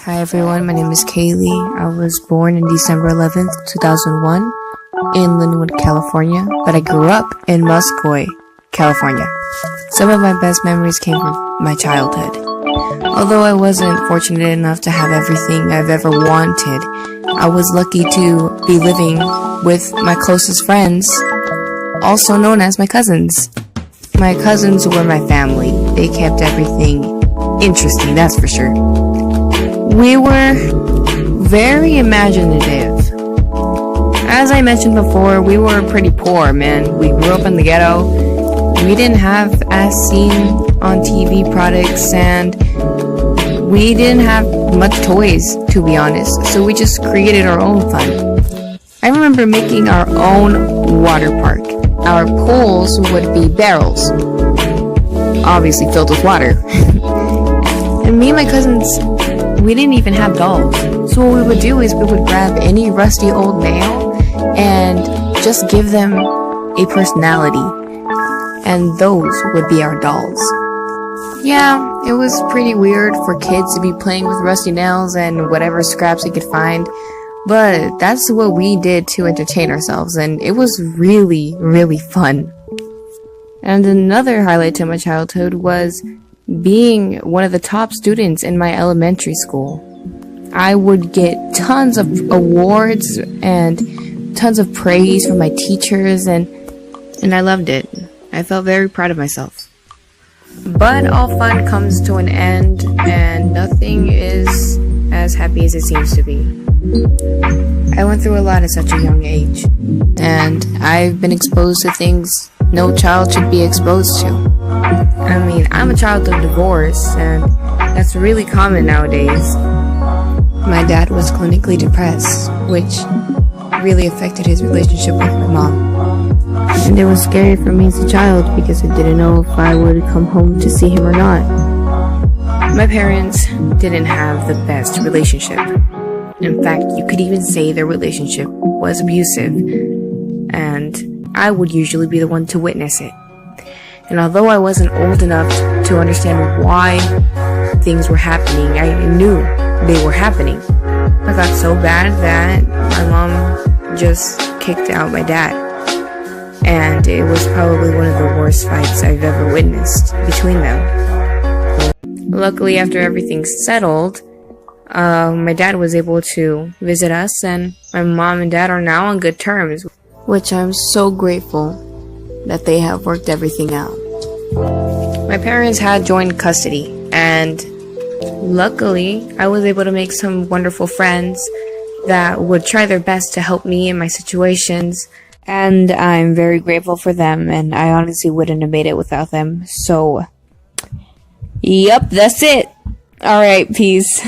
Hi everyone, my name is Kaylee. I was born in December 11th, 2001 in Linwood, California, but I grew up in Muscoy, California. Some of my best memories came from my childhood. Although I wasn't fortunate enough to have everything I've ever wanted, I was lucky to be living with my closest friends, also known as my cousins. My cousins were my family. They kept everything interesting, that's for sure. We were very imaginative. As I mentioned before, we were pretty poor, man. We grew up in the ghetto. We didn't have as seen on TV products, and we didn't have much toys, to be honest. So we just created our own fun. I remember making our own water park. Our pools would be barrels, obviously filled with water. And me and my cousins, we didn't even have dolls. So what we would do is we would grab any rusty old nail and just give them a personality. And those would be our dolls. Yeah, it was pretty weird for kids to be playing with rusty nails and whatever scraps they could find. But that's what we did to entertain ourselves, and it was really, really fun. And another highlight to my childhood was being one of the top students in my elementary school. I would get tons of awards and tons of praise from my teachers, and I loved it. I felt very proud of myself. But all fun comes to an end, and nothing is as happy as it seems to be. I went through a lot at such a young age, and I've been exposed to things no child should be exposed to. I mean, I'm a child of divorce, and that's really common nowadays. My dad was clinically depressed, which really affected his relationship with my mom. And it was scary for me as a child because I didn't know if I would come home to see him or not. My parents didn't have the best relationship. In fact, you could even say their relationship was abusive, and I would usually be the one to witness it. And although I wasn't old enough to understand why things were happening, I knew they were happening. I got so bad that my mom just kicked out my dad. And it was probably one of the worst fights I've ever witnessed between them. Luckily, after everything settled, my dad was able to visit us, and my mom and dad are now on good terms, which I'm so grateful that they have worked everything out. My parents had joint custody, and luckily I was able to make some wonderful friends that would try their best to help me in my situations, and I'm very grateful for them, and I honestly wouldn't have made it without them. So, yep, that's it. Alright, peace.